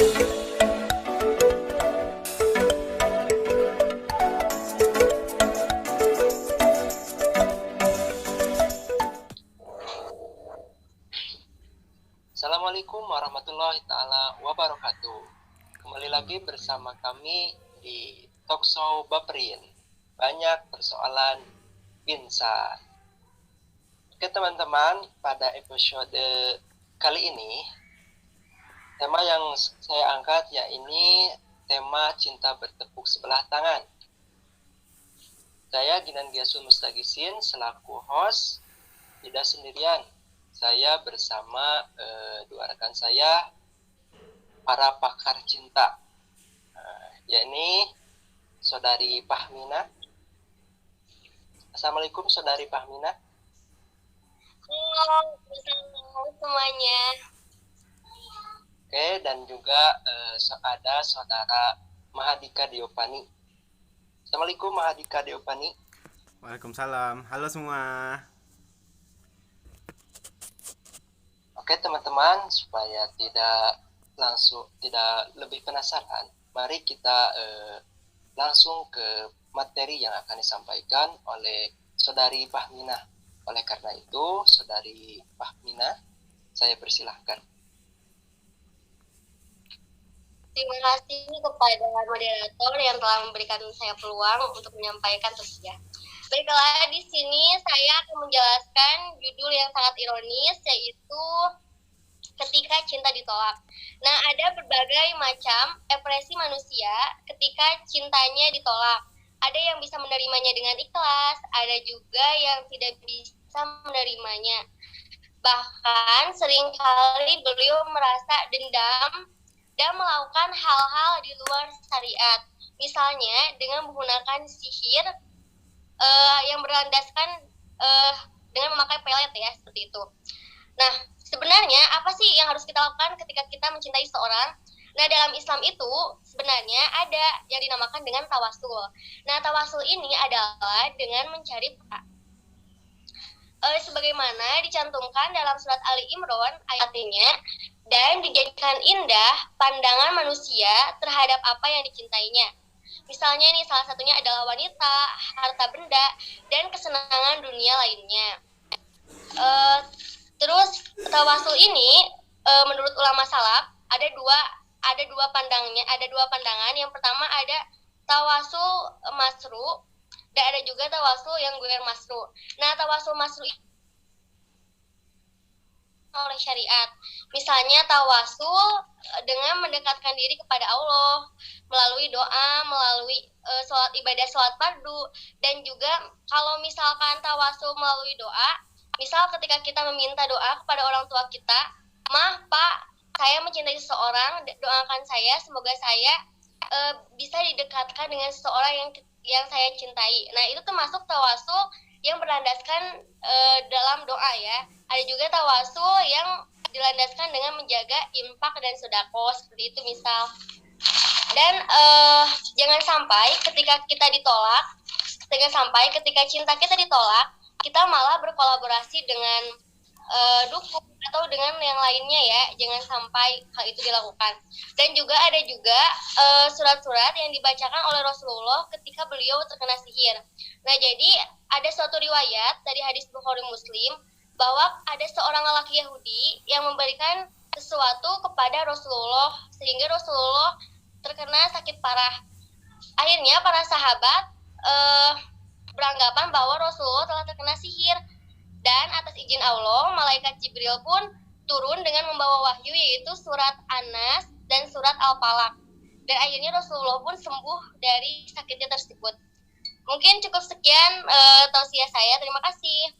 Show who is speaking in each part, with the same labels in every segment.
Speaker 1: Assalamualaikum warahmatullahi taala wabarakatuh. Kembali lagi bersama kami di Talkshow Baprin. Banyak persoalan insan. Oke teman-teman, pada episode kali ini tema yang saya angkat yaitu tema cinta bertepuk sebelah tangan. Saya Ginan Giasun Mustagisin selaku host, tidak sendirian. Saya bersama dua rekan saya, para pakar cinta, yakni Saudari Fahmina. Assalamualaikum Saudari Fahmina.
Speaker 2: Halo semuanya.
Speaker 1: Oke, dan juga ada Saudara Mahadika Diopani. Assalamualaikum Mahadika Diopani.
Speaker 3: Waalaikumsalam. Halo semua.
Speaker 1: Oke teman-teman, supaya tidak lebih penasaran, mari kita langsung ke materi yang akan disampaikan oleh Saudari Fahmina. Oleh karena itu, Saudari Fahmina, saya persilahkan.
Speaker 2: Terima kasih kepada moderator yang telah memberikan saya peluang untuk menyampaikan tersebut. Baiklah, di sini saya akan menjelaskan judul yang sangat ironis, yaitu ketika cinta ditolak. Nah, ada berbagai macam ekspresi manusia ketika cintanya ditolak. Ada yang bisa menerimanya dengan ikhlas, ada juga yang tidak bisa menerimanya. Bahkan seringkali beliau merasa dendam dan melakukan hal-hal di luar syariat. Misalnya dengan menggunakan sihir yang berlandaskan dengan memakai pelet ya, seperti itu. Nah, sebenarnya apa sih yang harus kita lakukan ketika kita mencintai seorang? Nah, dalam Islam itu sebenarnya ada yang dinamakan dengan tawasul. Nah, tawasul ini adalah dengan mencari sebagaimana dicantumkan dalam surat Ali Imran ayatnya, dan dijadikan indah pandangan manusia terhadap apa yang dicintainya. Misalnya nih, salah satunya adalah wanita, harta benda, dan kesenangan dunia lainnya. Terus tawasul ini menurut ulama salaf ada dua pandangan. Yang pertama ada tawasul masru dan ada juga tawasul yang ghair masru. Nah, tawasul masru oleh syariat. Misalnya tawasul dengan mendekatkan diri kepada Allah melalui doa, melalui ibadah sholat fardu, dan juga kalau misalkan tawasul melalui doa, misal ketika kita meminta doa kepada orang tua kita, "Mah, Pak, saya mencintai seseorang, doakan saya semoga saya bisa didekatkan dengan seseorang yang saya cintai." Nah, itu termasuk tawasul yang berlandaskan dalam doa ya. Ada juga tawasul yang dilandaskan dengan menjaga infak dan sedekah, seperti itu misal. Dan jangan sampai ketika cinta kita ditolak, kita malah berkolaborasi dengan dukun atau dengan yang lainnya ya. Jangan sampai hal itu dilakukan. Dan juga ada surat-surat yang dibacakan oleh Rasulullah ketika beliau terkena sihir. Nah, jadi ada suatu riwayat dari hadis Bukhari Muslim bahwa ada seorang lelaki Yahudi yang memberikan sesuatu kepada Rasulullah sehingga Rasulullah terkena sakit parah. Akhirnya para sahabat beranggapan bahwa Rasulullah telah terkena sihir, dan atas izin Allah malaikat Jibril pun turun dengan membawa wahyu, yaitu surat An-Nas dan surat Al-Falaq, dan akhirnya Rasulullah pun sembuh dari sakitnya tersebut. Mungkin cukup sekian tausiah saya. Terima kasih.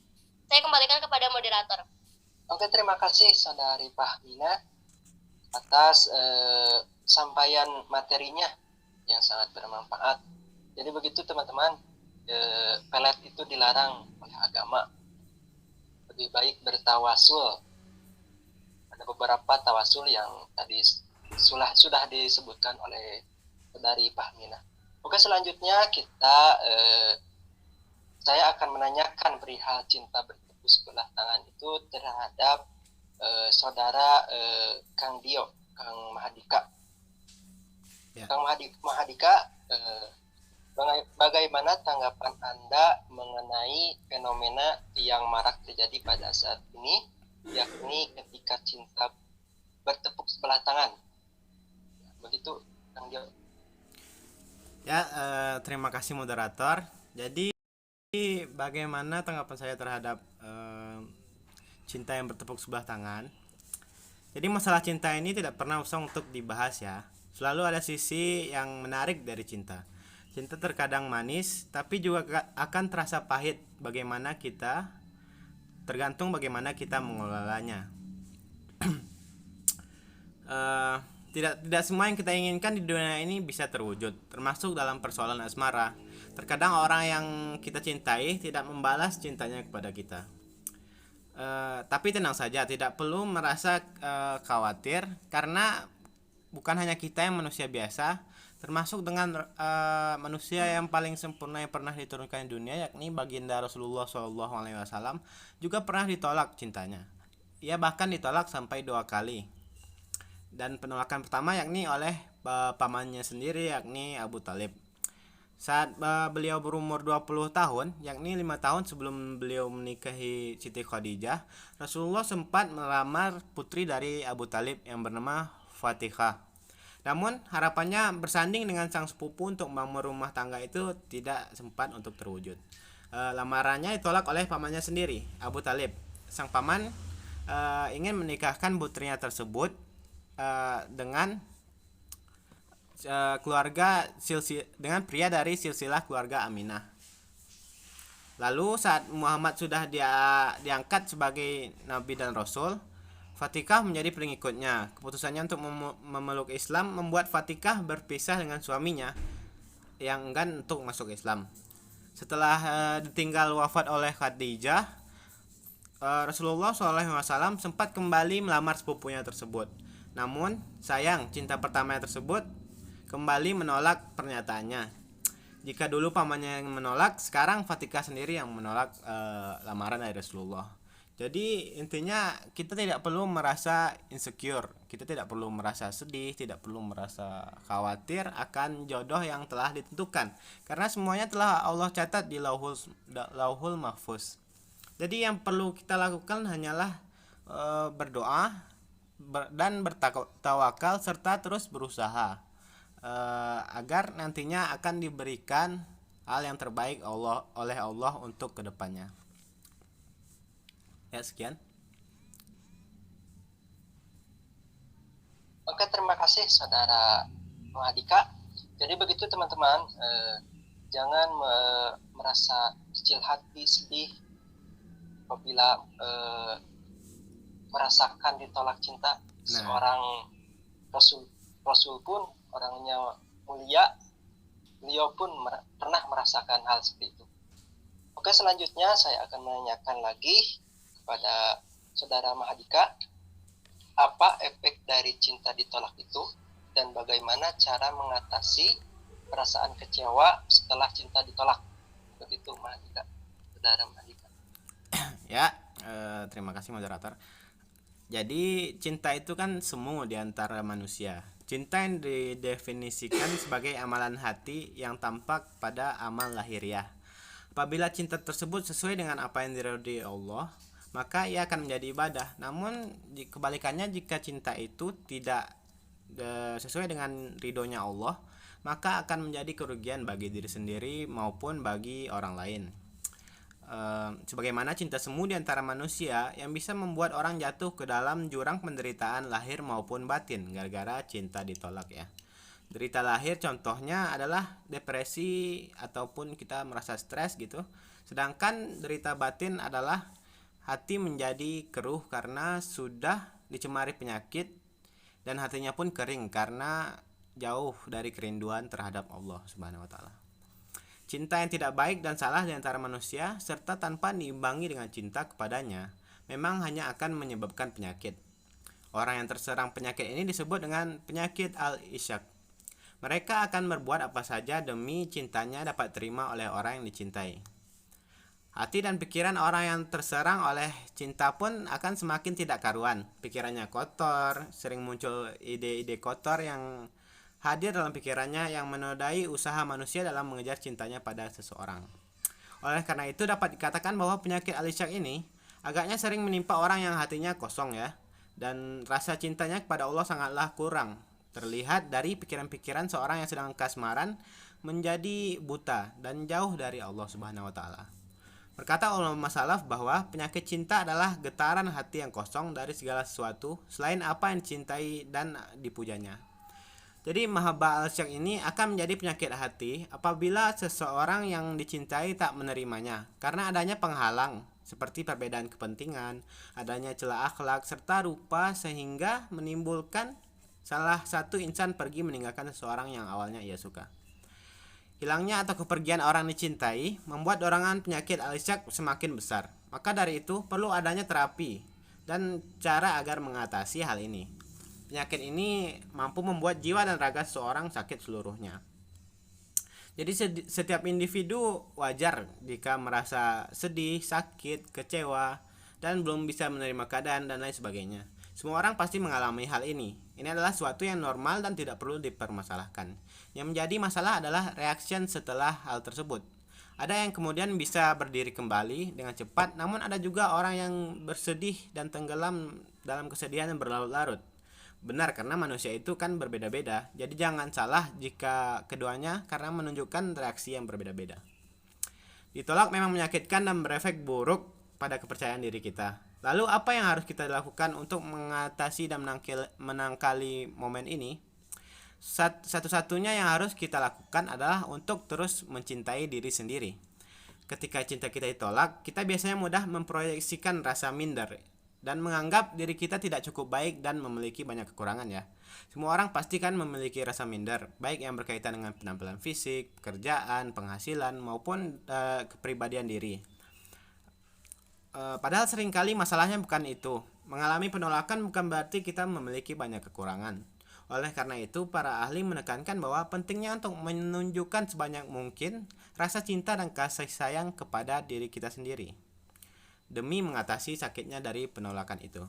Speaker 2: Saya kembalikan kepada moderator.
Speaker 1: Oke, terima kasih Saudari Fahmina atas sampaian materinya yang sangat bermanfaat. Jadi begitu teman-teman, pelet itu dilarang oleh agama. Lebih baik bertawasul. Ada beberapa tawasul yang tadi sudah disebutkan oleh Saudari Fahmina. Oke, selanjutnya saya akan menanyakan perihal cinta bertepuk sebelah tangan itu terhadap saudara Kang Dio, Kang Mahadika. Mahadika, bagaimana tanggapan Anda mengenai fenomena yang marak terjadi pada saat ini, yakni ketika cinta bertepuk sebelah tangan? Begitu, Kang Jo.
Speaker 3: Ya, terima kasih moderator. Jadi bagaimana tanggapan saya terhadap cinta yang bertepuk sebelah tangan? Jadi masalah cinta ini tidak pernah usang untuk dibahas ya. Selalu ada sisi yang menarik dari cinta. Cinta terkadang manis, tapi juga akan terasa pahit. Tergantung bagaimana kita mengelolanya. Tidak semua yang kita inginkan di dunia ini bisa terwujud, termasuk dalam persoalan asmara. Terkadang orang yang kita cintai tidak membalas cintanya kepada kita. Tapi tenang saja, tidak perlu merasa khawatir, karena bukan hanya kita yang manusia biasa, termasuk dengan manusia yang paling sempurna yang pernah diturunkan di dunia, yakni baginda Rasulullah SAW, juga pernah ditolak cintanya. Ia bahkan ditolak sampai 2 kali. Dan penolakan pertama yakni oleh pamannya sendiri, yakni Abu Talib. Saat beliau berumur 20 tahun, yakni 5 tahun sebelum beliau menikahi Siti Khadijah, Rasulullah sempat melamar putri dari Abu Talib yang bernama Fatihah. Namun harapannya bersanding dengan sang sepupu untuk membangun rumah tangga itu tidak sempat untuk terwujud. Lamarannya ditolak oleh pamannya sendiri, Abu Talib. Sang paman ingin menikahkan putrinya tersebut dengan dengan pria dari silsilah keluarga Aminah. Lalu saat Muhammad sudah diangkat sebagai nabi dan rasul, Fatihah menjadi pengikutnya. Keputusannya untuk memeluk Islam membuat Fatihah berpisah dengan suaminya yang enggan untuk masuk Islam. Setelah ditinggal wafat oleh Khadijah, Rasulullah SAW sempat kembali melamar sepupunya tersebut. Namun sayang, cinta pertamanya tersebut kembali menolak pernyataannya. Jika dulu pamannya yang menolak, sekarang Fatihah sendiri yang menolak lamaran dari Rasulullah. Jadi intinya kita tidak perlu merasa insecure, kita tidak perlu merasa sedih, tidak perlu merasa khawatir akan jodoh yang telah ditentukan, karena semuanya telah Allah catat di lauhul mahfuz. Jadi yang perlu kita lakukan hanyalah berdoa dan bertawakal serta terus berusaha agar nantinya akan diberikan hal yang terbaik oleh Allah untuk kedepannya. Ya, sekian.
Speaker 1: Oke, terima kasih Saudara Mahadika. Jadi begitu teman-teman, jangan merasa kecil hati, sedih apabila merasakan ditolak cinta. Seorang Rasul pun orangnya mulia, beliau pun pernah merasakan hal seperti itu. Oke, selanjutnya saya akan menanyakan lagi kepada Saudara Mahadika, apa efek dari cinta ditolak itu dan bagaimana cara mengatasi perasaan kecewa setelah cinta ditolak? Begitu Mahadika, Saudara Mahadika.
Speaker 3: Ya, terima kasih moderator. Jadi cinta itu kan semu di antara manusia. Cinta yang didefinisikan sebagai amalan hati yang tampak pada amal lahiriah. Apabila cinta tersebut sesuai dengan apa yang diridhoi Allah, maka ia akan menjadi ibadah. Namun kebalikannya, jika cinta itu tidak sesuai dengan ridhonya Allah, maka akan menjadi kerugian bagi diri sendiri maupun bagi orang lain. Sebagaimana cinta semu di antara manusia yang bisa membuat orang jatuh ke dalam jurang penderitaan lahir maupun batin gara-gara cinta ditolak ya. Derita lahir contohnya adalah depresi ataupun kita merasa stres gitu. Sedangkan derita batin adalah hati menjadi keruh karena sudah dicemari penyakit dan hatinya pun kering karena jauh dari kerinduan terhadap Allah Subhanahu wa taala. Cinta yang tidak baik dan salah di antara manusia serta tanpa diimbangi dengan cinta kepadanya memang hanya akan menyebabkan penyakit. Orang yang terserang penyakit ini disebut dengan penyakit al-isyaq. Mereka akan berbuat apa saja demi cintanya dapat terima oleh orang yang dicintai. Hati dan pikiran orang yang terserang oleh cinta pun akan semakin tidak karuan. Pikirannya kotor, sering muncul ide-ide kotor yang hadir dalam pikirannya yang menodai usaha manusia dalam mengejar cintanya pada seseorang. Oleh karena itu dapat dikatakan bahwa penyakit al-isyak ini agaknya sering menimpa orang yang hatinya kosong ya, dan rasa cintanya kepada Allah sangatlah kurang. Terlihat dari pikiran-pikiran seorang yang sedang kasmaran menjadi buta dan jauh dari Allah Subhanahu wa taala. Berkata ulama salaf bahwa penyakit cinta adalah getaran hati yang kosong dari segala sesuatu selain apa yang dicintai dan dipujanya. Jadi mahabbah al-syak ini akan menjadi penyakit hati apabila seseorang yang dicintai tak menerimanya karena adanya penghalang seperti perbedaan kepentingan, adanya celah akhlak serta rupa sehingga menimbulkan salah satu insan pergi meninggalkan seseorang yang awalnya ia suka. Hilangnya atau kepergian orang dicintai membuat dorongan penyakit al-isyak semakin besar. Maka dari itu perlu adanya terapi dan cara agar mengatasi hal ini. Penyakit ini mampu membuat jiwa dan raga seseorang sakit seluruhnya. Jadi setiap individu wajar jika merasa sedih, sakit, kecewa, dan belum bisa menerima keadaan dan lain sebagainya. Semua orang pasti mengalami hal ini. Ini adalah suatu yang normal dan tidak perlu dipermasalahkan. Yang menjadi masalah adalah reaction setelah hal tersebut. Ada yang kemudian bisa berdiri kembali dengan cepat, namun ada juga orang yang bersedih dan tenggelam dalam kesedihan yang berlarut-larut. Benar, karena manusia itu kan berbeda-beda. Jadi jangan salah jika keduanya karena menunjukkan reaksi yang berbeda-beda. Ditolak memang menyakitkan dan berefek buruk pada kepercayaan diri kita. Lalu apa yang harus kita lakukan untuk mengatasi dan menangkali momen ini? Satu-satunya yang harus kita lakukan adalah untuk terus mencintai diri sendiri. Ketika cinta kita ditolak, kita biasanya mudah memproyeksikan rasa minder dan menganggap diri kita tidak cukup baik dan memiliki banyak kekurangan ya. Semua orang pasti kan memiliki rasa minder, baik yang berkaitan dengan penampilan fisik, pekerjaan, penghasilan maupun kepribadian diri. Padahal seringkali masalahnya bukan itu. Mengalami penolakan bukan berarti kita memiliki banyak kekurangan. Oleh karena itu, para ahli menekankan bahwa pentingnya untuk menunjukkan sebanyak mungkin rasa cinta dan kasih sayang kepada diri kita sendiri demi mengatasi sakitnya dari penolakan itu.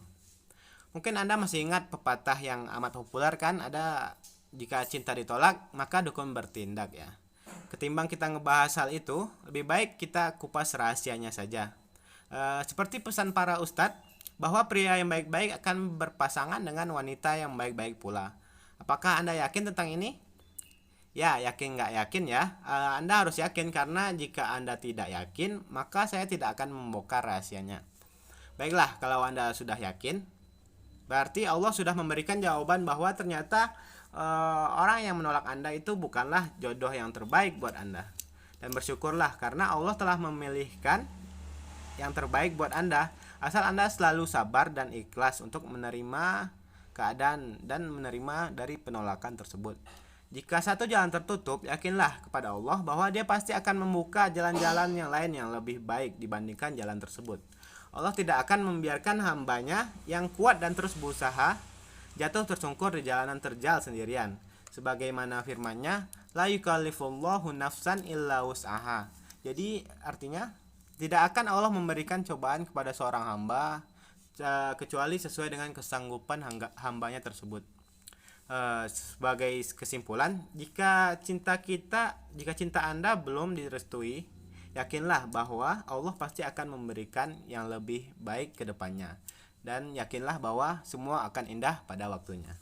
Speaker 3: Mungkin Anda masih ingat pepatah yang amat populer kan, ada jika cinta ditolak maka dukun bertindak ya. Ketimbang kita ngebahas hal itu, lebih baik kita kupas rahasianya saja. Seperti pesan para ustadz bahwa pria yang baik-baik akan berpasangan dengan wanita yang baik-baik pula. Apakah Anda yakin tentang ini? Ya, yakin nggak yakin ya. Anda harus yakin karena jika Anda tidak yakin, maka saya tidak akan membongkar rahasianya. Baiklah, kalau Anda sudah yakin, berarti Allah sudah memberikan jawaban bahwa ternyata orang yang menolak Anda itu bukanlah jodoh yang terbaik buat Anda. Dan bersyukurlah karena Allah telah memilihkan yang terbaik buat Anda, asal Anda selalu sabar dan ikhlas untuk menerima keadaan dan menerima dari penolakan tersebut. Jika satu jalan tertutup, yakinlah kepada Allah bahwa Dia pasti akan membuka jalan-jalan yang lain yang lebih baik dibandingkan jalan tersebut. Allah tidak akan membiarkan hambanya yang kuat dan terus berusaha jatuh tersungkur di jalanan terjal sendirian. Sebagaimana firman-Nya, la yukallifullahu nafsan illa wus'aha. Jadi artinya tidak akan Allah memberikan cobaan kepada seorang hamba kecuali sesuai dengan kesanggupan hambanya tersebut. Sebagai kesimpulan, jika cinta Anda belum direstui, yakinlah bahwa Allah pasti akan memberikan yang lebih baik ke depannya, dan yakinlah bahwa semua akan indah pada waktunya.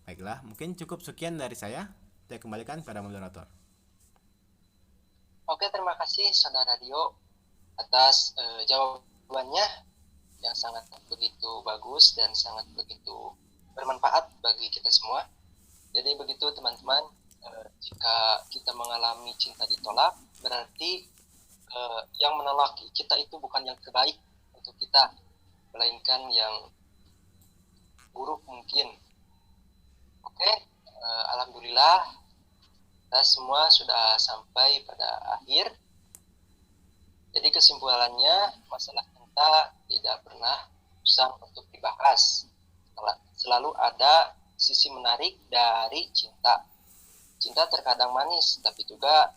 Speaker 3: Baiklah, mungkin cukup sekian dari saya kembalikan kepada moderator.
Speaker 1: Oke, terima kasih Saudara Dio atas jawabannya yang sangat begitu bagus dan sangat begitu bermanfaat bagi kita semua. Jadi begitu teman-teman, jika kita mengalami cinta ditolak, berarti yang menolak kita itu bukan yang terbaik untuk kita, melainkan yang buruk mungkin. Oke, alhamdulillah kita semua sudah sampai pada akhir. Jadi kesimpulannya, masalah cinta tidak pernah usang untuk dibahas. Selalu ada sisi menarik dari cinta. Cinta terkadang manis, tapi juga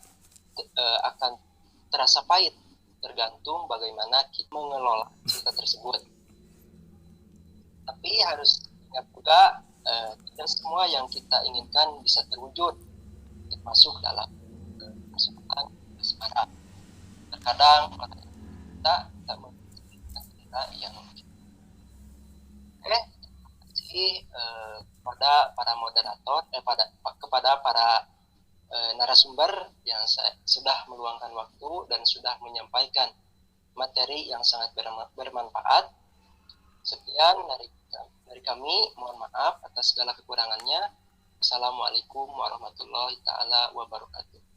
Speaker 1: akan terasa pahit, tergantung bagaimana kita mengelola cinta tersebut. Tapi harus ingat juga dan semua yang kita inginkan bisa terwujud, termasuk dalam kesukaan asmara. Terkadang kita tak menginginkan yang kepada para moderator, kepada para narasumber yang sudah meluangkan waktu dan sudah menyampaikan materi yang sangat bermanfaat. Sekian dari kami, mohon maaf atas segala kekurangannya. Assalamualaikum warahmatullahi taala wabarakatuh.